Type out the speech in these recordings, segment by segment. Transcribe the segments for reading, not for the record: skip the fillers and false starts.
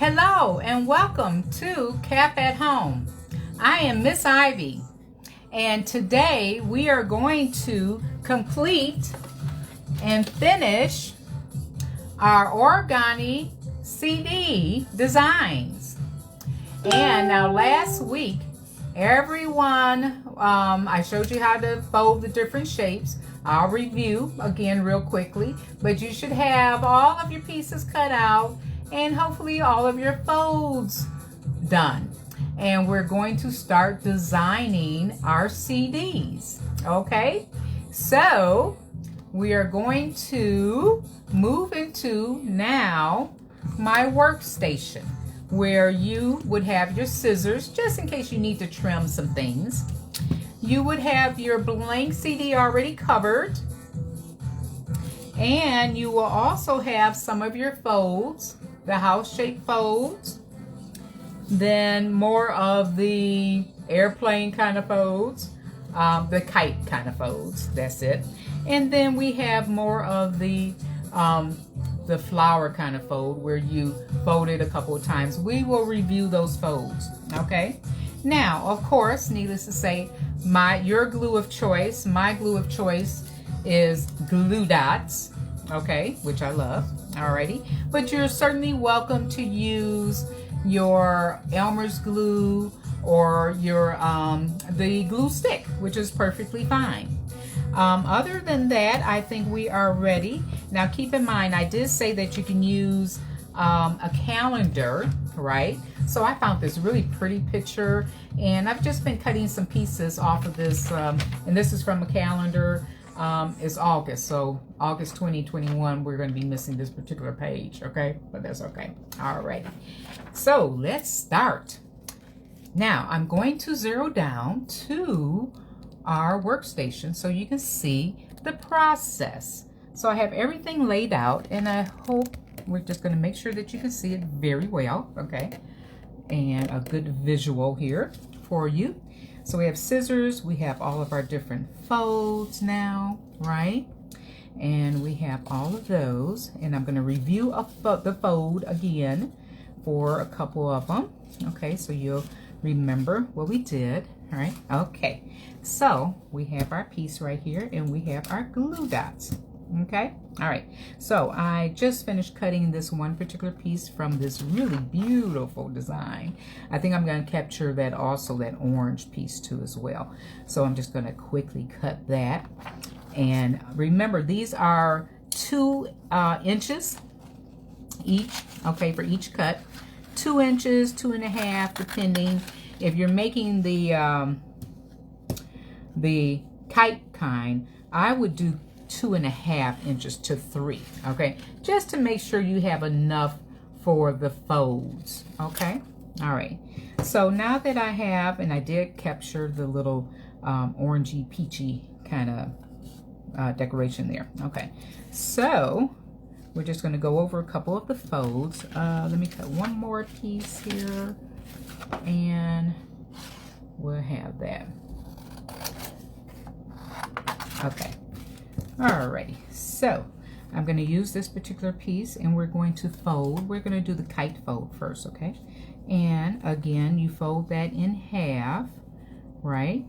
Hello and welcome to Cap at Home. I am Miss Ivy, and today we are going to complete and finish our origami CD designs. And now last week, everyone, I showed you how to fold the different shapes. I'll review again real quickly, but you should have all of your pieces cut out and hopefully all of your folds done. And we're going to start designing our CDs, okay? So we are going to move into now my workstation, where you would have your scissors just in case you need to trim some things. You would have your blank CD already covered, and you will also have some of your folds, the house-shaped folds, then more of the airplane kind of folds, the kite kind of folds, that's it. And then we have more of the flower kind of fold where you fold it a couple of times. We will review those folds, okay? Now, of course, needless to say, your glue of choice, my glue of choice is glue dots, okay, which I love, alrighty. But you're certainly welcome to use your Elmer's glue or your the glue stick, which is perfectly fine. Other than that, I think we are ready. Now keep in mind, I did say that you can use a calendar, right? So I found this really pretty picture, and I've just been cutting some pieces off of this, and this is from a calendar. It's August, so August 2021, we're going to be missing this particular page, okay? But that's okay. All right. So let's start. Now I'm going to zero down to our workstation so you can see the process. So I have everything laid out, and I hope we're just going to make sure that you can see it very well, okay? And a good visual here for you. So we have scissors, we have all of our different folds now, right? And we have all of those, and I'm going to review the fold again for a couple of them, okay? So you'll remember what we did, all right? Okay, so we have our piece right here, and we have our glue dots, okay? All right, so I just finished cutting this one particular piece from this really beautiful design. I think I'm going to capture that also, that orange piece too as well. So I'm just going to quickly cut that. And remember, these are 2 inches each, okay, for each cut. 2 inches, 2.5, depending. If you're making the kite kind, I would do 2.5 inches to 3, okay, just to make sure you have enough for the folds, okay? All right, so now that I have, and I did capture the little orangey peachy kind of decoration there, okay, so we're just going to go over a couple of the folds. Let me cut one more piece here, and we'll have that. Okay. Alrighty, so I'm going to use this particular piece, and we're going to fold. We're going to do the kite fold first, okay? And again, you fold that in half, right?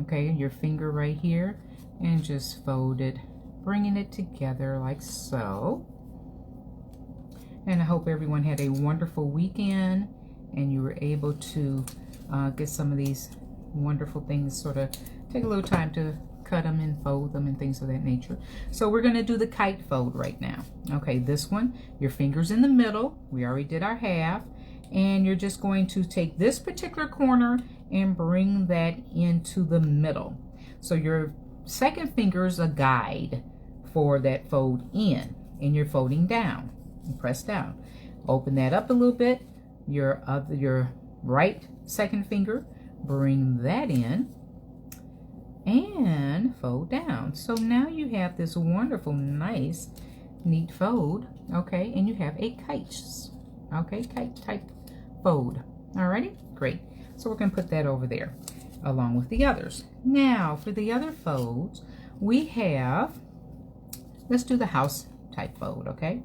Okay, your finger right here, and just fold it, bringing it together like so. And I hope everyone had a wonderful weekend, and you were able to get some of these wonderful things, sort of take a little time to cut them and fold them and things of that nature. So we're going to do the kite fold right now. Okay, this one, your fingers in the middle. We already did our half, and you're just going to take this particular corner and bring that into the middle. So your second finger is a guide for that fold in, and you're folding down. You press down. Open that up a little bit. Your right second finger, bring that in, and fold down. So now you have this wonderful, nice, neat fold, okay? And you have a kite, okay? Kite type fold. Alrighty, great. So we're going to put that over there along with the others. Now for the other folds, we have, let's do the house type fold, okay?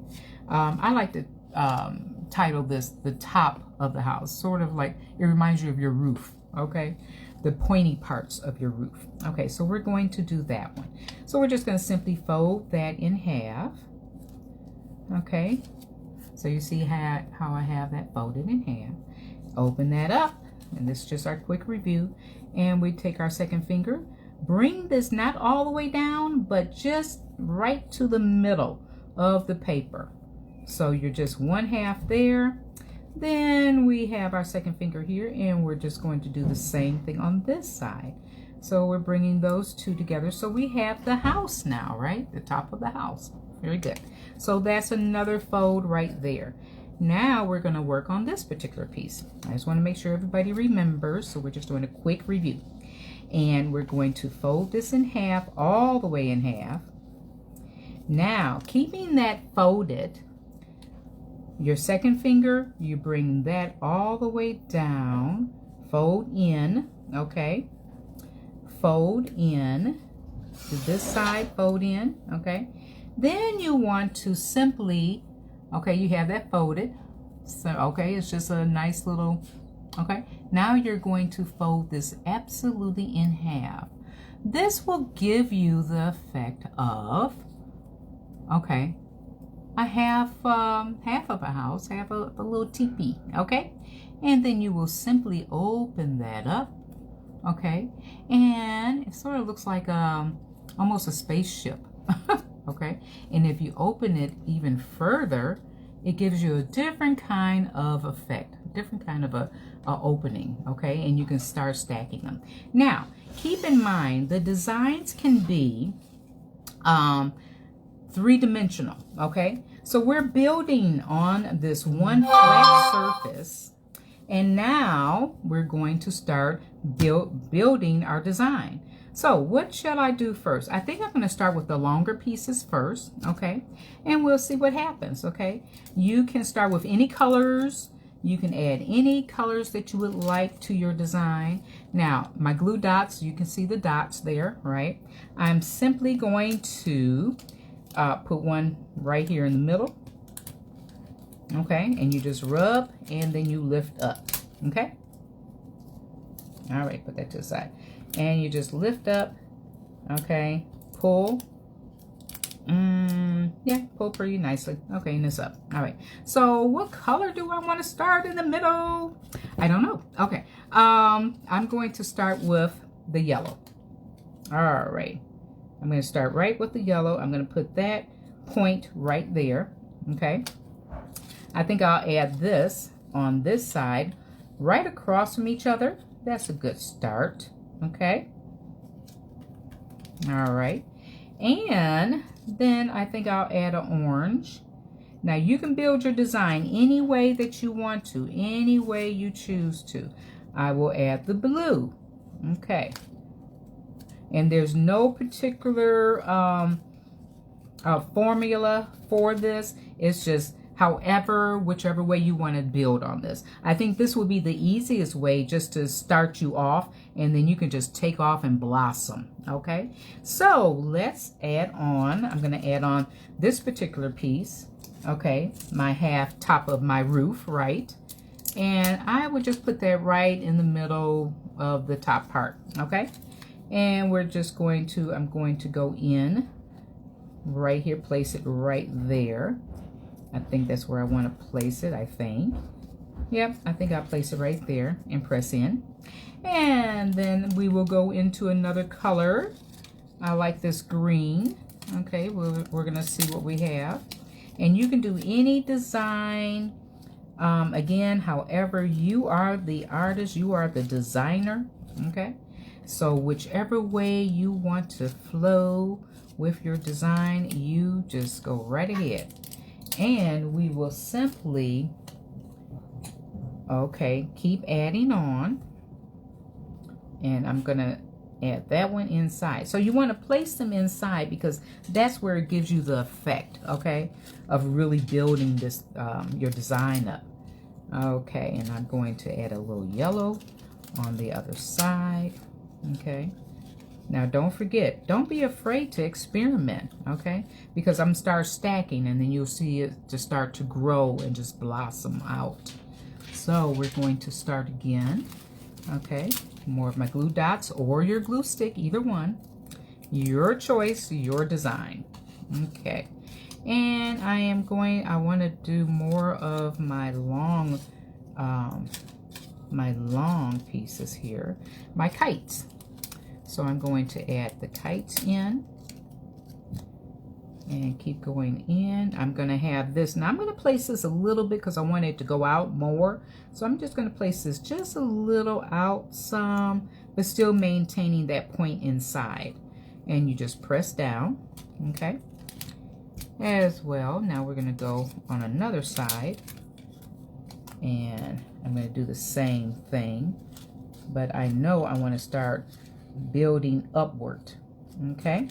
I like to title this the top of the house, sort of like it reminds you of your roof, okay? The pointy parts of your roof. Okay, so we're going to do that one. So we're just going to simply fold that in half. Okay, so you see how I have that folded in half. Open that up, and this is just our quick review. And we take our second finger, bring this not all the way down, but just right to the middle of the paper. So you're just one half there. Then we have our second finger here, and we're just going to do the same thing on this side. So we're bringing those two together. So we have the house now, right? The top of the house. Very good. So that's another fold right there. Now we're going to work on this particular piece. I just want to make sure everybody remembers. So we're just doing a quick review. And we're going to fold this in half, all the way in half. Now, keeping that folded, your second finger, you bring that all the way down, fold in, okay? Fold in to this side, fold in, okay? Then you want to simply, okay, you have that folded. So, okay, it's just a nice little, okay? Now you're going to fold this absolutely in half. This will give you the effect of, okay, a half of a house, half a little teepee, okay? And then you will simply open that up, okay? And it sort of looks like almost a spaceship, okay? And if you open it even further, it gives you a different kind of effect, different kind of a opening, okay? And you can start stacking them. Now, keep in mind, the designs can be three-dimensional, okay? So we're building on this one flat surface, and now we're going to start building our design. So what shall I do first? I think I'm going to start with the longer pieces first, okay? And we'll see what happens, okay? You can start with any colors. You can add any colors that you would like to your design. Now, my glue dots, you can see the dots there, right? I'm simply going to put one right here in the middle, okay? And you just rub, and then you lift up, okay? All right, put that to the side. And you just lift up, okay? Pull. Yeah, pull pretty nicely. Okay, and it's up. All right. So what color do I want to start in the middle? I don't know. Okay. I'm going to start with the yellow. All right. I'm going to start right with the yellow. I'm going to put that point right there. Okay. I think I'll add this on this side right across from each other. That's a good start. Okay. All right. And then I think I'll add an orange. Now you can build your design any way that you want to, any way you choose to. I will add the blue. Okay. And there's no particular formula for this. It's just whichever way you want to build on this. I think this would be the easiest way just to start you off, and then you can just take off and blossom, okay? So let's add on, I'm going to add on this particular piece, okay, my half top of my roof, right? And I would just put that right in the middle of the top part, okay? And we're just going to, I'm going to go in right here, place it right there. I think that's where I want to place it, I think. Yep, I think I'll place it right there and press in. And then we will go into another color. I like this green. Okay, we're going to see what we have. And you can do any design. Again, however, you are the artist, you are the designer. Okay, so whichever way you want to flow with your design, you just go right ahead. And we will simply, okay, keep adding on. And I'm going to add that one inside. So you want to place them inside because that's where it gives you the effect, okay, of really building this, your design up. Okay, and I'm going to add a little yellow on the other side, okay. Now don't forget, don't be afraid to experiment, okay? Because I'm start stacking and then you'll see it to start to grow and just blossom out. So we're going to start again, okay? More of my glue dots or your glue stick, either one. Your choice, your design, okay? And I want to do more of my long pieces here, my kites. So I'm going to add the kites in and keep going in. I'm going to have this. Now I'm going to place this a little bit because I want it to go out more. So I'm just going to place this just a little out some, but still maintaining that point inside. And you just press down, okay? As well, now we're going to go on another side. And I'm going to do the same thing. But I know I want to start building upward, okay?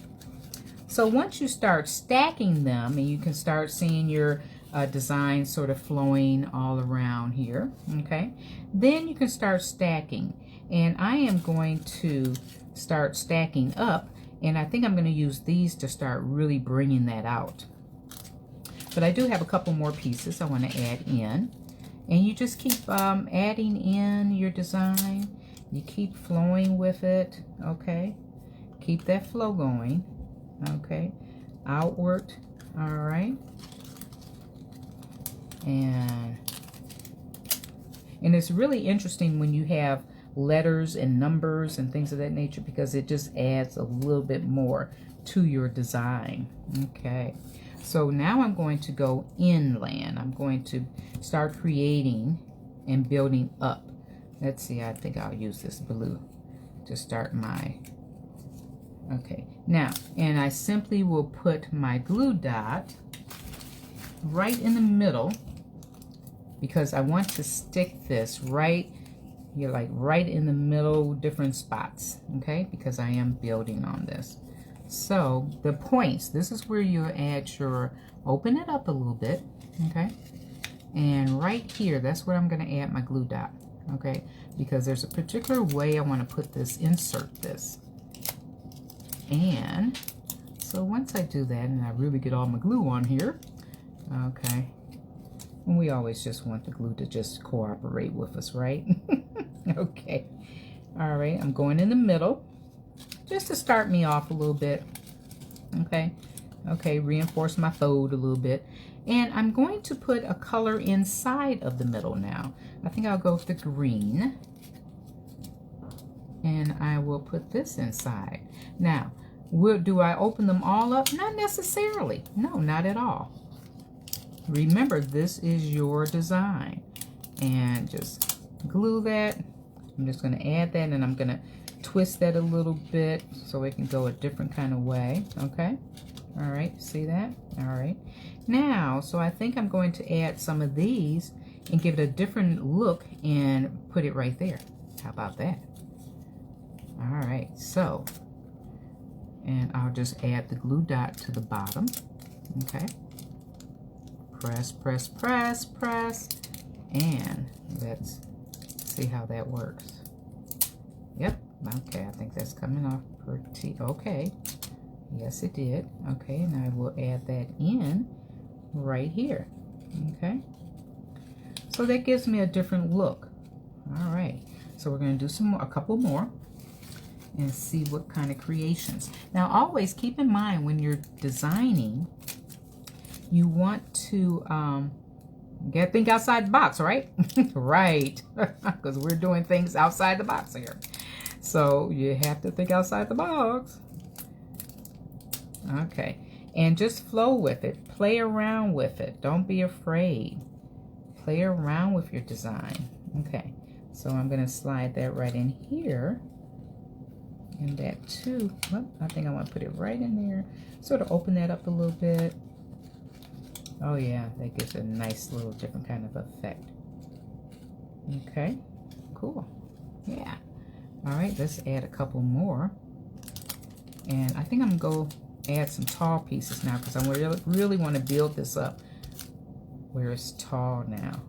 So once you start stacking them and you can start seeing your design sort of flowing all around here, okay? Then you can start stacking. And I am going to start stacking up, and I think I'm going to use these to start really bringing that out. But I do have a couple more pieces I want to add in. And you just keep adding in your design. You keep flowing with it, okay? Keep that flow going, okay? Outward, all right? And it's really interesting when you have letters and numbers and things of that nature because it just adds a little bit more to your design, okay? So now I'm going to go inland. I'm going to start creating and building up. Let's see, I think I'll use this blue to start my, okay. Now, and I simply will put my glue dot right in the middle because I want to stick this right, like right in the middle, different spots, okay? Because I am building on this. So the points, this is where you add your, open it up a little bit, okay? And right here, that's where I'm gonna add my glue dot, okay? Because there's a particular way I wanna put this, insert this. And so once I do that, and I really get all my glue on here, okay? And we always just want the glue to just cooperate with us, right? Okay, all right, I'm going in the middle, just to start me off a little bit, okay? Okay, reinforce my fold a little bit. And I'm going to put a color inside of the middle now. I think I'll go with the green. And I will put this inside. Now, do I open them all up? Not necessarily. No, not at all. Remember, this is your design. And just glue that. I'm just going to add that, and I'm going to twist that a little bit so it can go a different kind of way, okay? All right, see that? All right. Now, so I think I'm going to add some of these and give it a different look and put it right there. How about that? All right, so, and I'll just add the glue dot to the bottom, okay? Press, press, press, press, and let's see how that works. Yep, okay, I think that's coming off pretty okay. Yes, it did. Okay, and I will add that in right here. Okay, so that gives me a different look. All right, so we're going to do some more, a couple more, and see what kind of creations. Now, always keep in mind when you're designing, you want to think outside the box, right? Right, because we're doing things outside the box here. So you have to think outside the box. Okay, and just flow with it. Play around with it. Don't be afraid. Play around with your design. Okay, so I'm going to slide that right in here. And that too. Well, I think I want to put it right in there. Sort of open that up a little bit. Oh yeah, that gives a nice little different kind of effect. Okay, cool. Yeah. All right, let's add a couple more. And I think I'm going to go add some tall pieces now because I really want to build this up where it's tall now.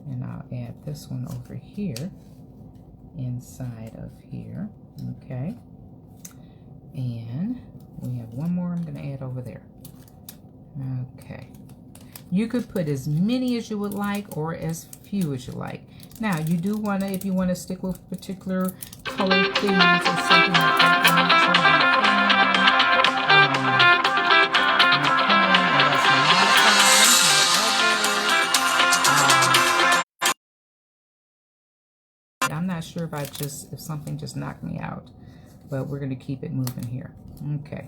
And I'll add this one over here, inside of here. Okay. And we have one more I'm going to add over there. Okay. You could put as many as you would like or as few as you like. Now, you do want to, if you want to stick with particular color themes or something like that, I'm not sure if something just knocked me out, but we're going to keep it moving here. Okay.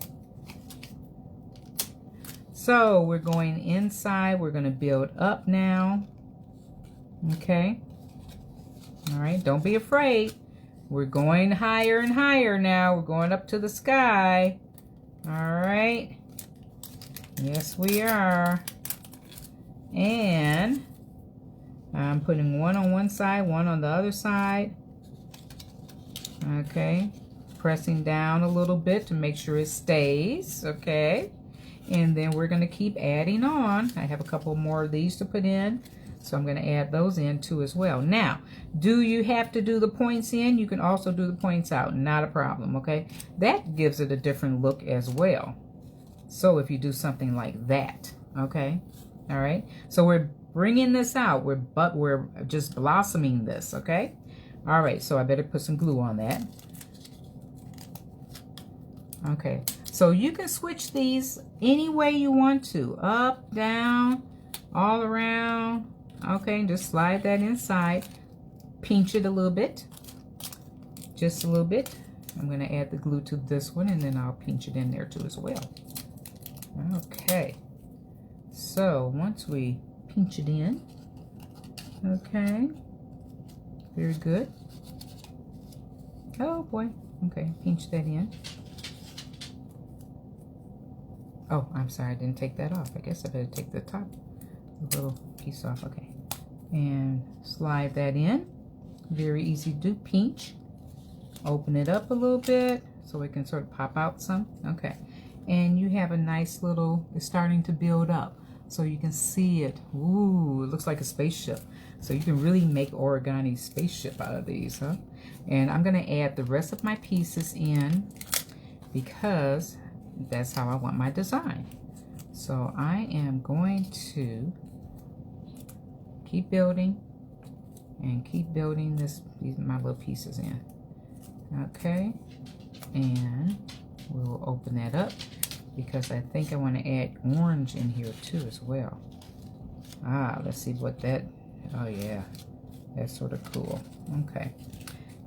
So we're going inside. We're going to build up now. Okay. All right. Don't be afraid. We're going higher and higher now. We're going up to the sky. All right. Yes, we are. And I'm putting one on one side, one on the other side. Okay. Pressing down a little bit to make sure it stays. Okay. And then we're going to keep adding on. I have a couple more of these to put in, so I'm going to add those in too as well. Now, do you have to do the points in? You can also do the points out. Not a problem, okay? That gives it a different look as well. So if you do something like that, okay? All right? So we're bringing this out. We're just blossoming this, okay? All right, so I better put some glue on that. Okay, so you can switch these any way you want to. Up, down, all around. Okay, just slide that inside. Pinch it a little bit. Just a little bit. I'm going to add the glue to this one, and then I'll pinch it in there too as well. Okay, so once we pinch it in, okay, very good. Oh boy, okay, pinch that in. Oh, I'm sorry, I didn't take that off. I guess I better take the top, the little piece off. Okay. And slide that in. Very easy to do. Pinch. Open it up a little bit so it can sort of pop out some. Okay. And you have a nice little, it's starting to build up. So you can see it. Ooh, it looks like a spaceship. So you can really make origami spaceship out of these, huh? And I'm going to add the rest of my pieces in because that's how I want my design. So I am going to keep building and keep building my little pieces in. Okay, and we'll open that up because I think I want to add orange in here too as well. Let's see what that, oh yeah, that's sort of cool. Okay,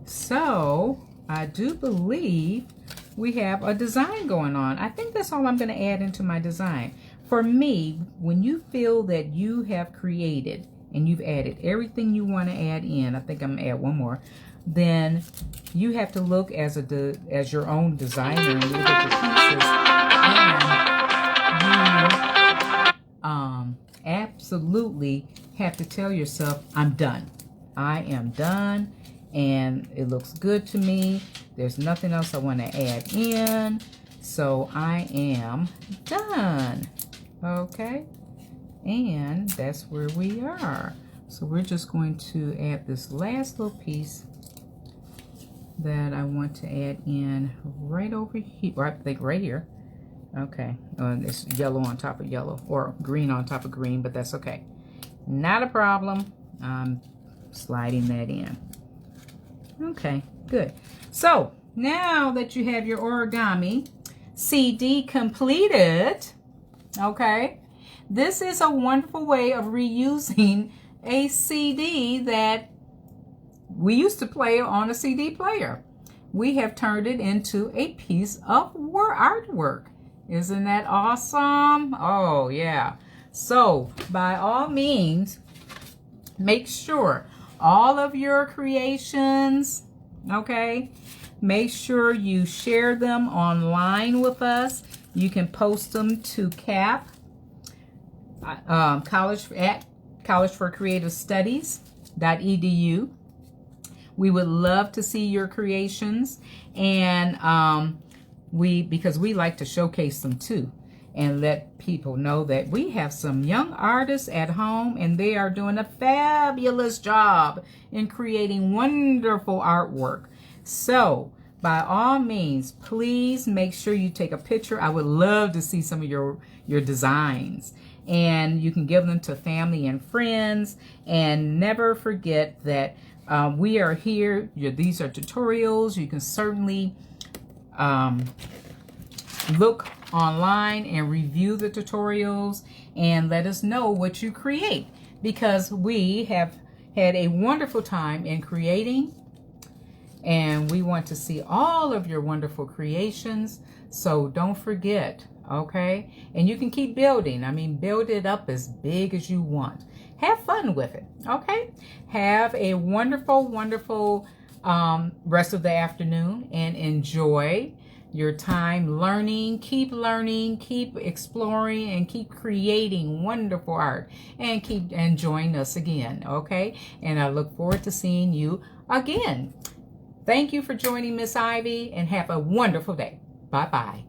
so I do believe we have a design going on. I think that's all I'm going to add into my design. For me, when you feel that you have created and you've added everything you want to add in, I think I'm going to add one more, then you have to look as your own designer and look at your pieces, and you absolutely have to tell yourself, I'm done. I am done, and it looks good to me. There's nothing else I want to add in, so I am done. Okay, and that's where we are. So we're just going to add this last little piece that I want to add in right over here, or I think right here. Okay, it's yellow on top of yellow, or green on top of green, but that's okay. Not a problem. I'm sliding that in. Okay, good. So now that you have your origami CD completed, okay, this is a wonderful way of reusing a CD that we used to play on a CD player. We have turned it into a piece of artwork. Isn't that awesome? Oh yeah. So by all means, make sure all of your creations, okay, make sure you share them online with us. You can post them to CAP, College for Creative Studies.edu. We would love to see your creations, and because we like to showcase them too and let people know that we have some young artists at home and they are doing a fabulous job in creating wonderful artwork. So by all means, please make sure you take a picture. I would love to see some of your designs. And you can give them to family and friends. And never forget that we are here. These are tutorials. You can certainly look online and review the tutorials and let us know what you create, because we have had a wonderful time in creating and we want to see all of your wonderful creations. So don't forget, okay? And you can keep building. I mean, build it up as big as you want. Have fun with it, okay? Have a wonderful, wonderful rest of the afternoon and enjoy your time learning. Keep exploring, and keep creating wonderful art, and keep enjoying us again, okay? And I look forward to seeing you again. Thank you for joining Miss Ivy, and have a wonderful day. Bye-bye.